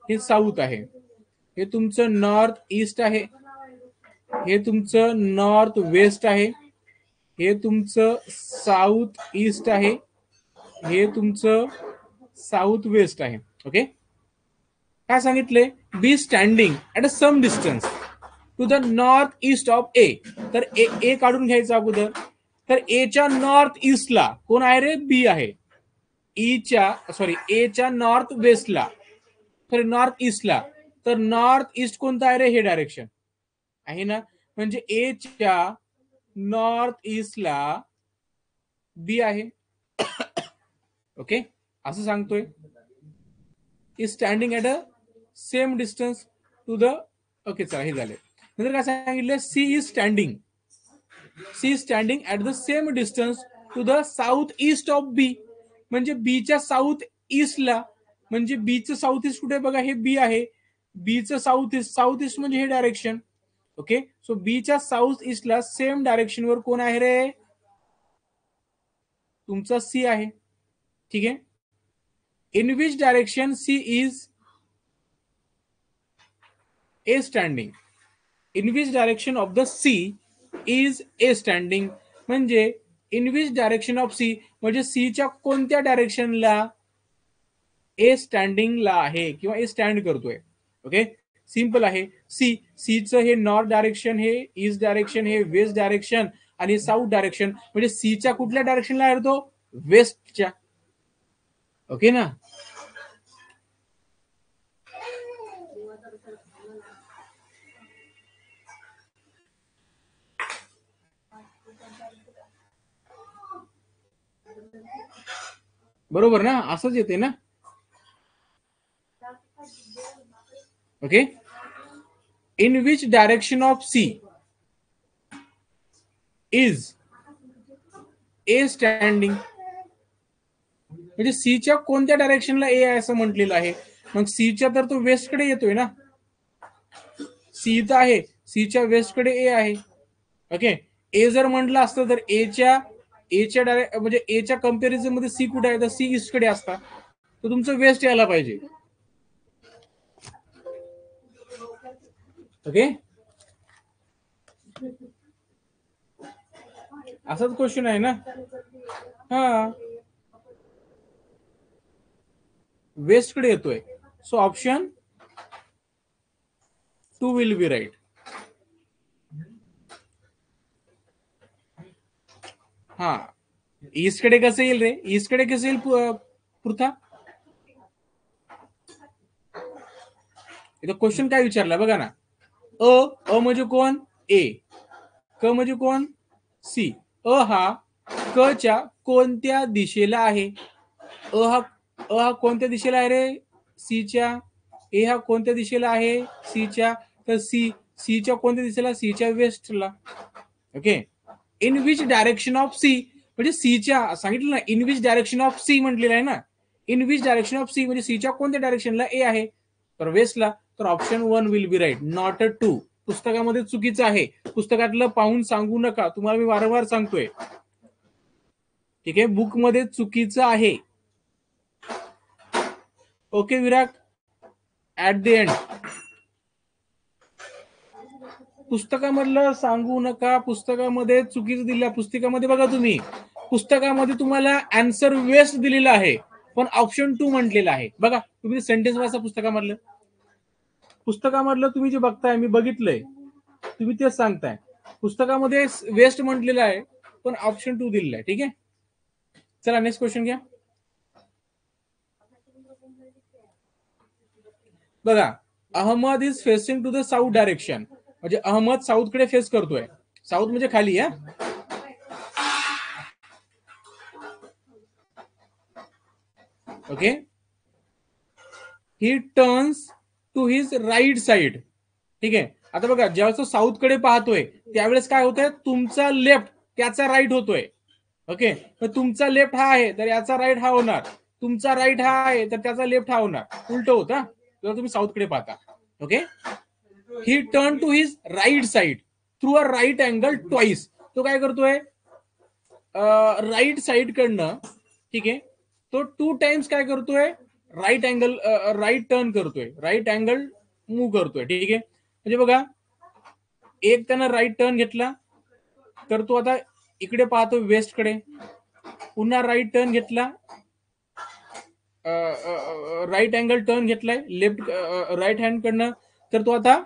हे साऊथ आहे. हे तुमचं नॉर्थ ईस्ट आहे, हे तुमचं नॉर्थ वेस्ट आहे, हे तुमचं साऊथ ईस्ट आहे, हे तुमचं साऊथ वेस्ट आहे. ओके, काय सांगितले. B standing at a some distance to the north east of A. तर ए काढून घ्यायचं अगोदर. तर एच्या नॉर्थ ईस्टला कोण आहे रे. बी आहे. एच्या नॉर्थ वेस्टला, सॉरी नॉर्थ ईस्टला. तर नॉर्थ ईस्ट कोणतं आहे रे. हे डायरेक्शन आहे ना. म्हणजे एच्या नॉर्थ ईस्टला बी आहे. ओके, असं सांगतोय. Is standing at a same distance to the. Okay, चला हे झाले. नंतर काय सांगितलं. C is standing at the same distance to the south east of B. म्हणजे बीच्या साऊथ ईस्टला, म्हणजे बीचं साऊथ ईस्ट कुठे बघा. हे बी आहे. बीचं साऊथ ईस्ट म्हणजे हे डायरेक्शन. ओके, सो बीच्या साऊथ ईस्टला सेम डायरेक्शनवर कोण आहे रे. तुमचा सी आहे. ठीक आहे. In which direction C is A standing. In which direction of the C is A standing. म्हणजे in which direction of C म्हणजे सीच्या कोणत्या डायरेक्शनला ए स्टँडिंगला आहे किंवा ए स्टँड करतोय. ओके, सिंपल आहे. सीचं हे नॉर्थ डायरेक्शन, हे ईस्ट डायरेक्शन, हे वेस्ट डायरेक्शन आणि साऊथ डायरेक्शन. म्हणजे सीच्या कुठल्या डायरेक्शनला आहे तो. वेस्टच्या. ओके ना. बरोबर ना, असंच येते ना. Okay, in which direction of C is A standing. म्हणजे सीच्या कोणत्या डायरेक्शनला ए आहे असं म्हटलेलं आहे. मग सीच्या तर तो वेस्टकडे येतोय ना. सी तर आहे, सीच्या वेस्टकडे ए आहे. ओके, ए जर म्हटलं असतं तर एच्या डायरेक्ट म्हणजे एच्या कम्पॅरिझन मध्ये सी कुठे आहे तर सी ईस्टकडे असता. तर तुमचं वेस्ट यायला पाहिजे. ओके, असाच क्वेश्चन आहे ना. हा, वेस्टकडे येतोय. So option 2 will be right. हा, ईस्टकडे कसं येईल रे. ईस्टकडे कसं येईल पृथा. इथं क्वेश्चन काय विचारला बघा ना. अ म्हणजे कोण. ए. क म्हणजे कोण. सी. अ हा क च्या कोणत्या दिशेला आहे. अ हा कोणत्या दिशेला आहे रे. सीच्या. ए हा कोणत्या दिशेला आहे. सीच्या. तर सीच्या कोणत्या दिशेला. सीच्या वेस्टला. Okay, in which direction of C म्हणजे सीच्या सांगितलं ना. In which direction of C म्हटलेलं आहे ना. In which direction of C म्हणजे सीच्या कोणत्या डायरेक्शनला ए आहे तर वेस्टला. तर option 1 will be right, not a 2. पुस्तकामध्ये चुकीचं आहे. पुस्तकातलं पाहून सांगू नका, तुम्हाला मी वारंवार सांगतोय. ठीक आहे, बुक मध्ये चुकीचं आहे. Okay Virat, at the end पुस्तकामधलं सांगू नका. पुस्तकामध्ये चुकीचं दिलं. पुस्तकामध्ये बघा तुम्ही, पुस्तकामध्ये तुम्हाला आन्सर वेस्ट दिलेला आहे पण ऑप्शन 2 म्हटलेला आहे. बघा तुम्ही सेंटेन्स वाचा पुस्तकामधलं. पुस्तकामधलं तुम्ही जे बघताय मी बघितलंय, तुम्ही तेच सांगताय. पुस्तकामध्ये वेस्ट म्हटलेलं आहे पण ऑप्शन 2 दिलेलं आहे. ठीक आहे, चला नेक्स्ट क्वेश्चन घ्या. बघा, Ahmed is facing to the south direction. म्हणजे अहमद साऊथकडे फेस करतोय. साऊथ म्हणजे खाली. Okay, he turns to his right side. ठीक आहे, आता बघा ज्यावेळेस तो साऊथकडे पाहतोय त्यावेळेस काय होतंय. तुमचा लेफ्ट त्याचा राईट होतोय. ओके, तर तुमचा लेफ्ट हा आहे तर याचा राईट हा होणार, तुमचा राईट हा आहे तर त्याचा लेफ्ट हा होणार, उलट होता जर तुम्ही साऊथकडे पाहता. Okay, he turn to his right side through a right angle twice. तो काय करतोय राईट साइड कडनं, ठीक आहे, तो 2 टाइम्स काय करतोय राईट अँगल राईट टर्न करतोय, राईट अँगल मूव्ह करतोय. ठीक आहे, म्हणजे बघा एक त्यानं राईट टर्न घेतला तर तो आता इकडे पाहतो वेस्टकडे, पुन्हा राईट टर्न घेतला, राईट अँगल टर्न घेतलाय लेफ्ट राईट हँड कडनं तर तो आता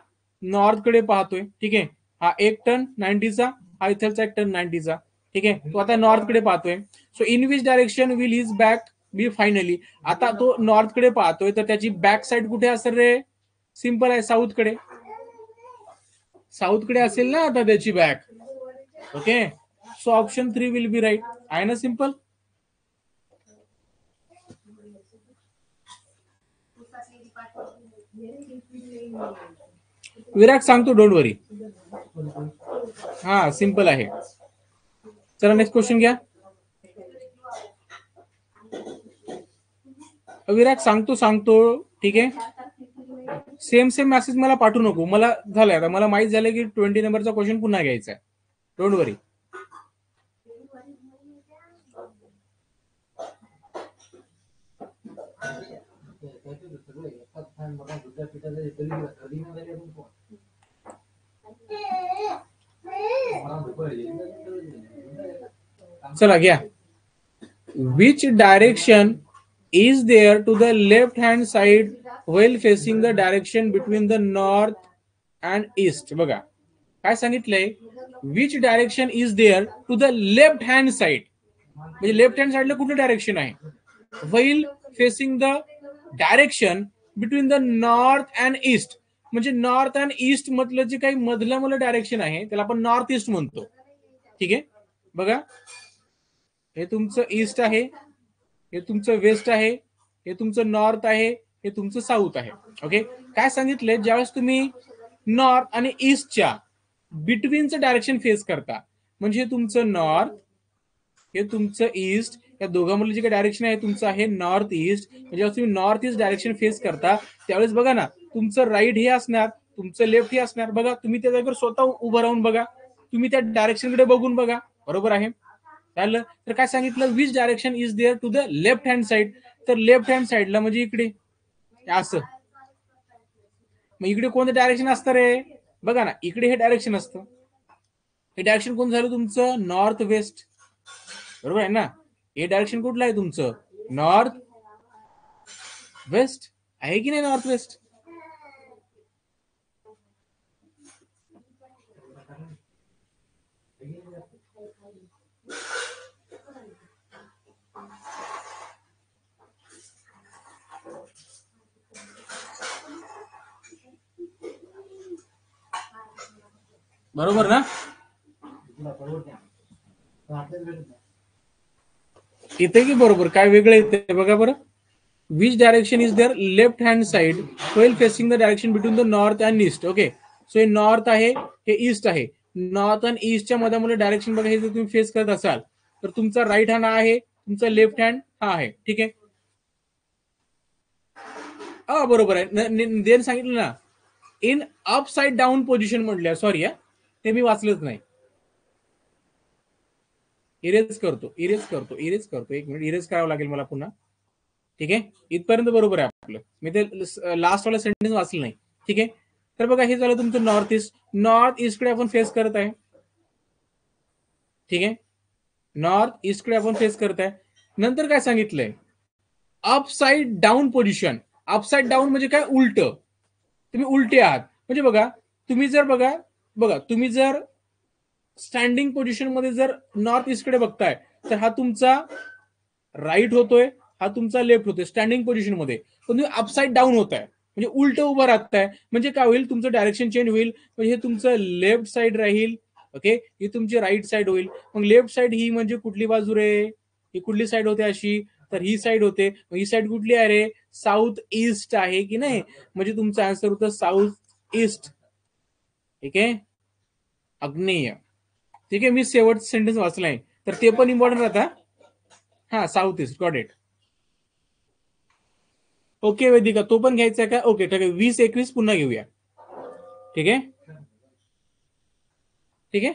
नॉर्थ कडे पाहतोय. ठीक आहे, हा एक टर्न 90चा, हा इथलचा एक टर्न 90चा. ठीक आहे, तो आता नॉर्थ कडे पाहतोय. So in which direction will his back be finally. आता तो नॉर्थ कडे पाहतोय तर त्याची बॅक साइड कुठे असेल रे? सिंपल आहे, साऊथ कडे. साऊथ कडे असेल ना आता त्याची back. Okay, so option 3 will be right. आहे ना सिंपल. विराट सांगतो, डोंट वरी. हा सिंपल आहे. चला नेक्स्ट क्वेश्चन घ्या. विराट सांगतो. ठीक आहे, सेम मेसेज मला पाठवू नको. मला झालंय आता, मला माहित झालं की 20 नंबरचा क्वेश्चन पुन्हा घ्यायचा आहे. डोंट वरी. चला घ्या. Which direction is there to the left hand side while facing the direction between the north and east. बघा काय सांगितलंय, which direction is there to the left hand side. म्हणजे लेफ्ट हँड साइडला कुठलं डायरेक्शन आहे, while facing the direction between the north and east. म्हणजे नॉर्थ अँड ईस्ट मधलं जे काही मधलं डायरेक्शन आहे त्याला आपण नॉर्थ ईस्ट म्हणतो. ठीक आहे, बघा हे तुमचं ईस्ट आहे, हे तुमचं वेस्ट आहे, हे तुमचं नॉर्थ आहे, हे तुमचं साऊथ आहे. ओके, काय सांगितलंय, ज्यावेळेस तुम्ही नॉर्थ आणि ईस्टच्या बिटवीनचं डायरेक्शन फेस करता, म्हणजे हे तुमचं नॉर्थ, हे तुमचं ईस्ट, या दोघांमधलं जे काही डायरेक्शन आहे तुमचं आहे नॉर्थ ईस्ट. म्हणजे तुम्ही नॉर्थ ईस्ट डायरेक्शन फेस करता त्यावेळेस बघा ना, तुमचं राईट हे असणार, तुमचं लेफ्ट हे असणार. बघा तुम्ही त्या जागेवर स्वतः उभं राहून बघा, तुम्ही त्या डायरेक्शनकडे बघून बघा, बरोबर आहे. चाललं तर काय सांगितलं, which direction is there to the left hand side. तर लेफ्ट हँड साइडला म्हणजे इकडे असं. मग इकडे कोणतं डायरेक्शन असतं रे? बघा ना, इकडे हे डायरेक्शन असतं. हे डायरेक्शन कोण झालं तुमचं? नॉर्थ वेस्ट, बरोबर आहे ना. हे डायरेक्शन कुठलं आहे तुमचं? नॉर्थ वेस्ट आहे की नाही? North west. बरोबर ना. येते की बरोबर, काय वेगळं येते बघा बरं. Which direction is there left hand side well facing the direction between the north and east. Okay, so हे नॉर्थ आहे, हे ईस्ट आहे. नॉर्थ आणि ईस्टच्या मध्ये डायरेक्शन बघा, हे जर तुम्ही फेस करत असाल तर तुमचा राईट हँड हा आहे, तुमचा लेफ्ट हँड हा आहे. ठीक आहे, हा बरोबर आहे. देन सांगितलं ना, इन अपसाइड डाऊन पोझिशन म्हटल्या, सॉरी ते मी वाचलंच नाही. इरेज करतो. एक मिनिट, इरेज करावं लागेल मला पुन्हा. ठीक आहे, इथपर्यंत बरोबर आहे आपलं. मी ते लास्ट वाला सेंटेन्स वाचलं नाही. ठीक आहे, तर बघा हे झालं तुमचं नॉर्थ ईस्ट. नॉर्थ ईस्टकडे आपण फेस करत आहे. ठीक आहे, नॉर्थ ईस्टकडे आपण फेस करत आहे. नंतर काय सांगितलंय, upside down position. Upside down म्हणजे काय? उलट, तुम्ही उलटे आहात. म्हणजे बघा तुम्ही जर बघा तुम्ही जर स्टँडिंग पोझिशन मध्ये जर नॉर्थ ईस्टकडे बघताय तर हा तुमचा राईट होतोय, हा तुमचा लेफ्ट होतोय स्टँडिंग पोझिशन मध्ये. पण तुम्ही अपसाइड डाऊन होत आहे म्हणजे उलट उभं राहताय. म्हणजे काय होईल, तुमचं डायरेक्शन चेंज होईल. म्हणजे हे तुमचं लेफ्ट साइड राहील. ओके, ही तुमची राईट साइड होईल. मग लेफ्ट साइड ही म्हणजे कुठली बाजू रे? ही कुठली साइड होते अशी? तर ही साइड होते. ही साइड कुठली आहे रे? साऊथ ईस्ट आहे की नाही? म्हणजे तुमचा आन्सर होतं साऊथ ईस्ट. ठीक आहे, आग्नेय. ठीक आहे, मी शेवटचं सेंटेन्स वाचलाय तर ते पण इम्पॉर्टंट राहता. हा, south east, got it. Okay Vedika, तो पण घ्यायचा का? ओके ठीक आहे, 20-21 पुन्हा घेऊया. ठीक आहे, ठीक आहे.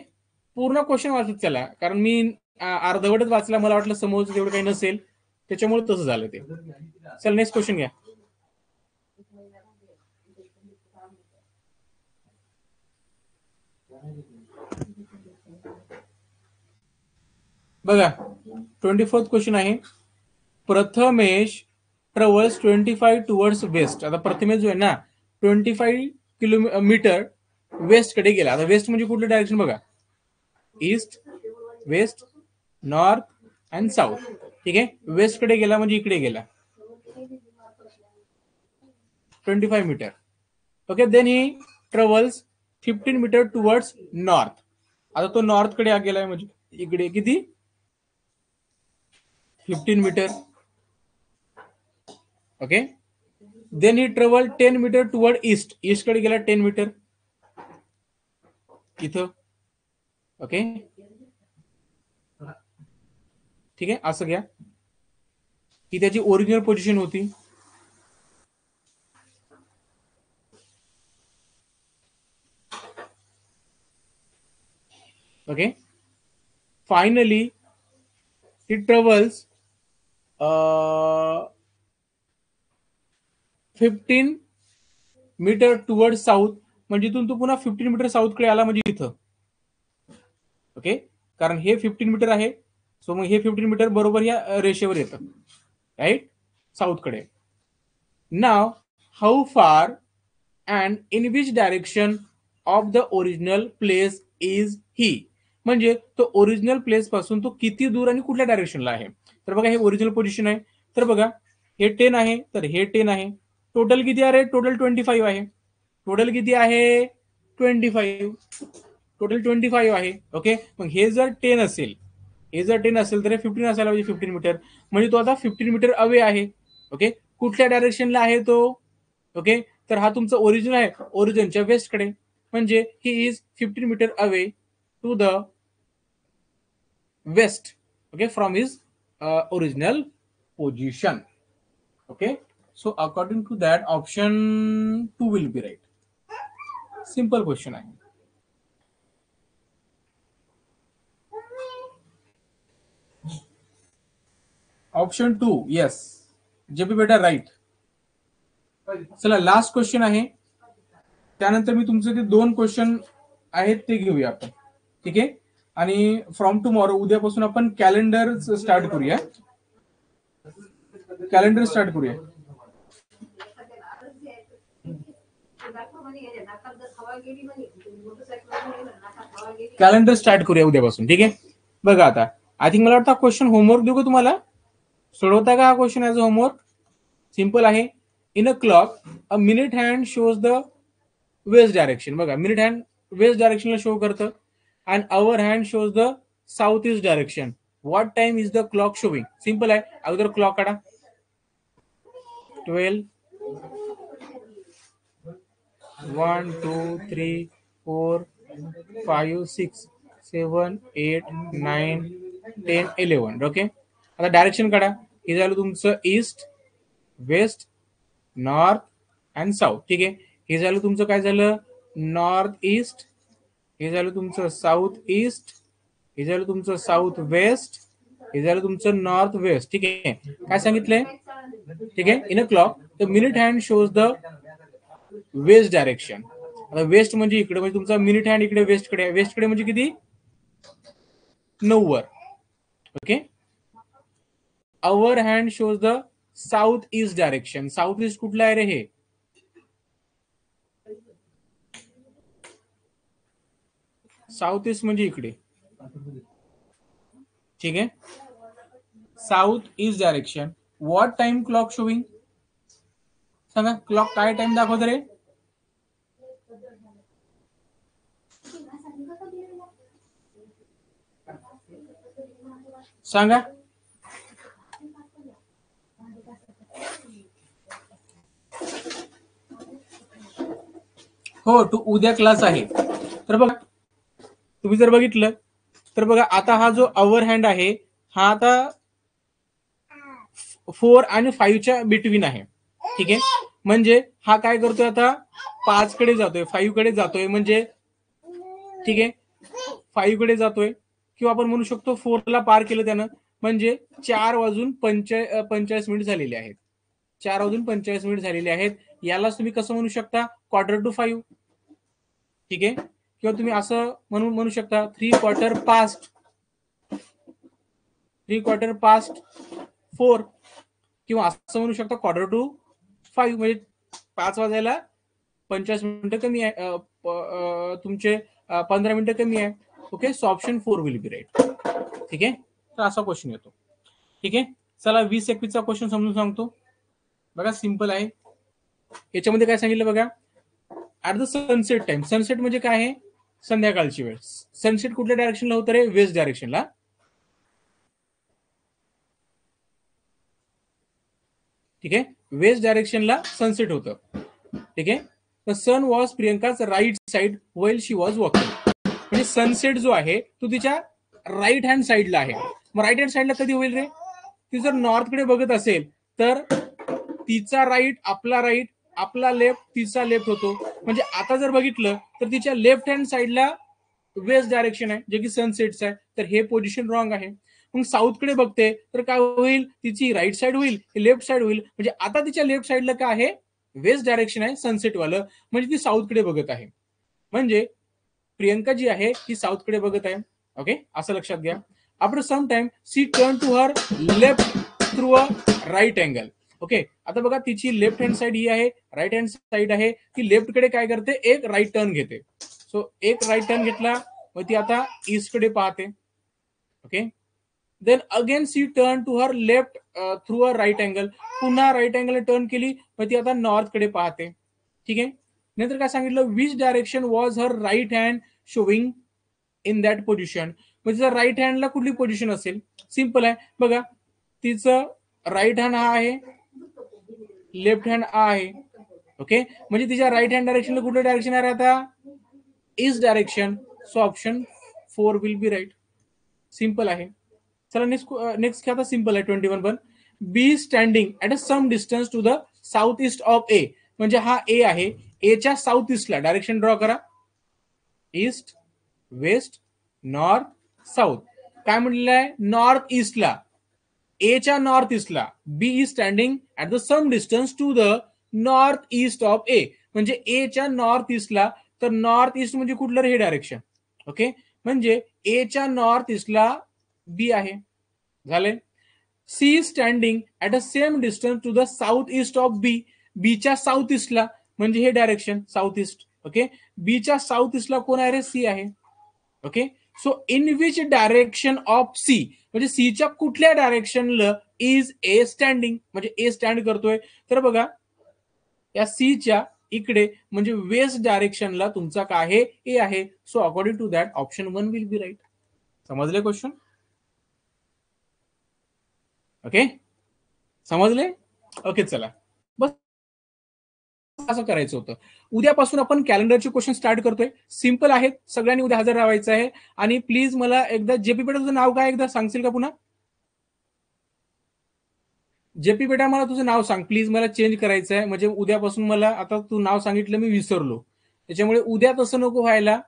पूर्ण क्वेश्चन वाचत चला, कारण मी अर्धवटच वाचला, मला वाटलं समोर तेवढं काही नसेल, त्याच्यामुळे तसं झालं ते. चल नेक्स्ट क्वेश्चन घ्या. बघा 24th क्वेश्चन आहे. Prathamesh travels 25 towards waste. आता प्रथमेश जो आहे ना 25 किलोमीटर वेस्ट कडे गेला. आता वेस्ट म्हणजे कुठलं डायरेक्शन बघा, east, west, north and south. ठीक आहे, वेस्ट कडे गेला म्हणजे इकडे गेला 25 meter. Okay, then he travels 15 meter towards north. आता तो नॉर्थ कडे गेलाय म्हणजे इकडे किती, 15 meter. Okay, then he travel 10 meter toward east. East कडे गेला 10 मीटर इथं. ओके, ठीक आहे, असं घ्या. ही त्याची ओरिजिनल पोझिशन होती. ओके, फायनली ही ट्रॅव्हल्स 15 मीटर टुवर्ड साऊथ. म्हणजे इथून तो पुन्हा 15 मीटर साऊथ कडे आला म्हणजे इथं. ओके, कारण हे 15 मीटर आहे, सो मग हे 15 मीटर बरोबर या रेषेवर येतं, राईट, साऊथ कडे. नाव हाऊ फार and in which direction of the original place is he. म्हणजे तो ओरिजिनल प्लेस पासून तो किती दूर आणि कुठल्या डायरेक्शनला आहे. तर बघा, हे ओरिजिनल पोझिशन आहे, तर बघा हे 10 आहे, तर हे 10 आहे. टोटल किती आहे? टोटल 25 आहे. टोटल किती आहे? 25. टोटल 25 आहे. ओके, मग हे जर 10 असेल, हे जर 10 असेल तर हे 15 असायला पाहिजे, 15 मीटर. म्हणजे तो आता 15 मीटर अवे आहे. ओके, कुठल्या डायरेक्शनला आहे तो? ओके, तर हा तुमचा ओरिजिन आहे, ओरिजिनच्या वेस्ट कडे, म्हणजे he is 15 meter away to the west. Okay, from his original position. Okay, so according to that option 2 will be right. Simple question आहे. ऑप्शन 2, येस, जे बी बेटा राईट. चला लास्ट क्वेश्चन आहे, त्यानंतर मी तुमचे ते 2 क्वेश्चन आहेत ते घेऊया आपण. ठीक आहे, आणि फ्रॉम टुमॉरो, उद्यापासून आपण कॅलेंडर स्टार्ट करूया. कॅलेंडर स्टार्ट करूया. कॅलेंडर स्टार्ट करूया उद्यापासून. ठीक आहे, बघा आता आय थिंक मला वाटतं क्वेश्चन होमवर्क देऊ का तुम्हाला? सोडवता का हा question as a homework? Simple आहे. In a clock a minute hand shows the west direction. बघा, मिनिट हँड वेस्ट डायरेक्शनला शो करतं and hour hand shows the south east direction. What time is the clock showing? Simple आहे, अगोदर क्लॉक काढा. 12, 1, 2, 3, 4, 5, 6, 7, 8, 9, 10, 11. ओके, आता डायरेक्शन काढा. हे झालं तुमचं east, west, north and south. ठीक आहे, हे झालं तुमचं काय झालं? North east. हे झालं तुमचं साऊथ ईस्ट. हे झालं तुमचं साऊथ वेस्ट. हे झालं तुमचं नॉर्थ वेस्ट. ठीक आहे, काय सांगितलंय? ठीक आहे, in a clock the minute hand shows the west direction. आता वेस्ट म्हणजे इकडे, म्हणजे तुमचा मिनिट हँड इकडे वेस्ट कडे. वेस्ट कडे म्हणजे किती? 9 वर. Okay, our hand shows the south east direction. South east कुठला आहे रे? हे साऊथ ईस्ट म्हणजे इकडे. ठीक आहे, south east direction. What time clock showing? सांगा, क्लॉक काय टाइम दाखवत रे? सांगा. हो, तू उद्या क्लास आहे तर बघा, तुम्ही जर बघितलं तर बघा आता हा जो अवर हँड आहे हा आता 4 आणि 5च्या बिटवीन आहे. ठीक आहे, म्हणजे हा काय करतोय आता 5 कडे जातोय, 5 कडे जातोय, म्हणजे ठीक आहे 5 कडे जातोय, किंवा आपण म्हणू शकतो 4 ला पार केलं त्यानं, म्हणजे 4:45 झालेले आहेत. 4:45 झालेले आहेत. यालाच तुम्ही कसं म्हणू शकता, 4:45. ठीक आहे, किंवा तुम्ही असं म्हणू शकता 3/4 पास्ट 4, किंवा असं म्हणू शकता 4:45, म्हणजे 5 वाजायला 45 मिनिटं कमी आहे, तुमचे 15 मिनिटं कमी आहे. Okay, so option 4 will be right. ठीक आहे, तर असा क्वेश्चन येतो. ठीक आहे, चला 20-21चा क्वेश्चन समजून सांगतो. बघा सिंपल आहे. याच्यामध्ये काय सांगितलं बघा, at the sunset time. Sunset म्हणजे काय आहे, संध्याकाळची वेळ. सनसेट कुठल्या डायरेक्शनला होतं रे, वेस्ट डायरेक्शनला. ठीक आहे, वेस्ट डायरेक्शनला सनसेट होतं. ठीक आहे, द सन वॉज प्रियंकाच right side well she was walking. म्हणजे सनसेट जो आहे तो तिच्या राईट हँड साईडला आहे. मग राईट हँड साईडला कधी होईल रे, ती जर नॉर्थकडे बघत असेल तर तिचा राईट आपला राईट, आपला लेफ्ट तिचा लेफ्ट होतो. म्हणजे आता जर बघितलं तर तिच्या लेफ्ट हँड साईडला वेस्ट डायरेक्शन आहे, जे की सनसेटचं आहे, तर हे पोझिशन रॉंग आहे. मग साऊथकडे बघते तर काय होईल, तिची राईट साईड होईल, लेफ्ट साईड होईल. म्हणजे आता तिच्या लेफ्ट साईडला काय आहे, वेस्ट डायरेक्शन आहे सनसेटवालं, म्हणजे ती साऊथकडे बघत आहे. म्हणजे प्रियंका जी आहे ती साऊथकडे बघत आहे. ओके, असं लक्षात घ्या. After some time she turn to her left through a right angle. Okay, आता बघा तिची लेफ्ट हँड साईड ही आहे, राईट हँड साईड आहे. ती लेफ्टकडे काय करते, एक राईट टर्न घेते. सो एक राईट टर्न घेतला, मग ती आता ईस्टकडे पाहते. Okay, then again she turn to her left through a right angle. पुन्हा राईट अँगल टर्न केली, मग ती आता नॉर्थकडे पाहते. ठीक आहे, नंतर काय सांगितलं, which direction was her right hand showing in that position. म्हणजे जर राईट हँडला कुठली पोझिशन असेल, सिंपल आहे बघा, तिचं राईट हँड हा आहे, लेफ्ट हँड हा आहे. ओके, म्हणजे तिच्या राईट हँड डायरेक्शनला कुठलं डायरेक्शन आहे आता, east direction. So option 4 will be right. Simple आहे. चला नेक्स्ट क्या था, सिंपल आहे 21 पण. B standing at a some distance to the south east of A. म्हणजे हा ए आहे, एच्या साऊथ ईस्टला डायरेक्शन ड्रॉ करा. East, west, north, south. काय म्हटलेलं आहे, नॉर्थ ईस्टला, एच्या नॉर्थ ईस्टला. B is standing at the some distance to the north east of A. म्हणजे एच्या नॉर्थ ईस्टला, तर नॉर्थ ईस्ट म्हणजे कुठलं हे डायरेक्शन. ओके, म्हणजे एच्या नॉर्थ ईस्टला बी आहे. झाले. C standing at a same distance to the south east of B. बीच्या साऊथ ईस्टला, म्हणजे हे डायरेक्शन साऊथ ईस्ट. ओके, बीच्या साऊथ ईस्टला कोण आहे रे, सी आहे. Okay, so in which direction of C, म्हणजे सीच्या कुठल्या डायरेक्शनला इज ए स्टँडिंग, म्हणजे ए स्टँड करतोय. तर बघा या सीच्या इकडे, म्हणजे वेस्ट डायरेक्शनला तुमचा काय आहे, ए आहे. So according to that option 1 will be right. समजले क्वेश्चन? ओके, समजले? ओके, चला बस असं करायचं होतं. उद्यापासून आपण कॅलेंडरचे क्वेश्चन स्टार्ट करतोय. सिंपल आहेत, सगळ्यांनी उद्या हजर राहायचं आहे. आणि प्लीज मला एकदा, जेपी बेटा तुझं नाव काय एकदा सांगशील का पुन्हा? जेपी बेटा मला तुझं नाव सांग प्लीज, मला चेंज करायचं आहे. म्हणजे उद्यापासून मला, आता तू नाव सांगितलं मी विसरलो, त्याच्यामुळे उद्या तसं नको व्हायला.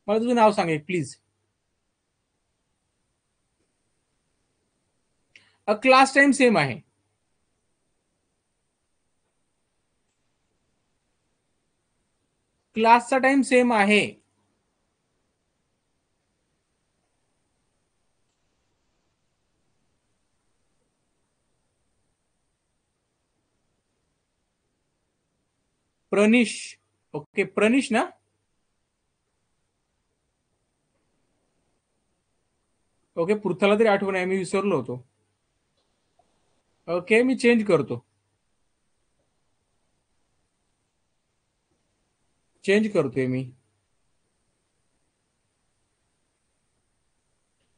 मला तुझं नाव सांग प्लीज. क्लास टाइम सेम आहे. क्लासचा टाइम सेम आहे. प्रनिश. ओके, प्रनिश ना. ओके, पृथ्वीला तरी आठवण आहे, मी विसरलो होतो. ओके, मी चेंज करतो. चेंज करतोय मी.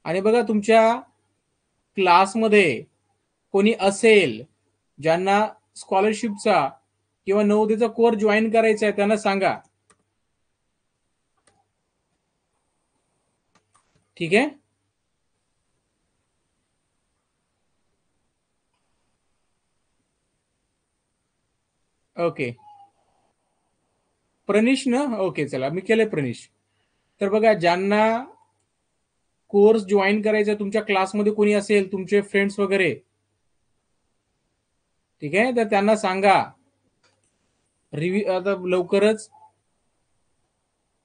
आणि बघा तुमच्या क्लासमध्ये कोणी असेल ज्यांना स्कॉलरशिपचा किंवा नवोदयचा कोर्स जॉईन करायचा आहे, त्यांना सांगा. ठीक आहे. ओके. प्रनिश ना, ओके चला मी केलंय प्रनिश. तर बघा, ज्यांना कोर्स जॉईन करायचा तुमच्या क्लासमध्ये कोणी असेल, तुमचे फ्रेंड्स वगैरे, ठीक आहे, तर त्यांना सांगा रिव्ह्यू आता लवकरच,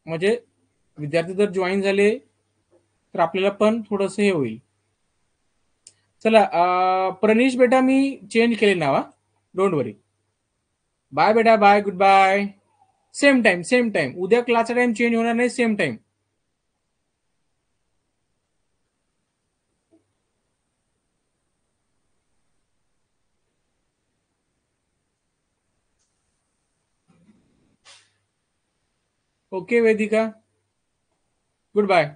म्हणजे विद्यार्थी जर जॉईन झाले तर आपल्याला पण थोडंसं हे होईल. चला प्रनिश बेटा, मी चेंज केले नाव, डोंट वरी. बाय बेटा, bye, good bye. Same time, same time, उद्या क्लासचा टाइम चेंज होणार नाही, same time. Okay Vedika, good bye.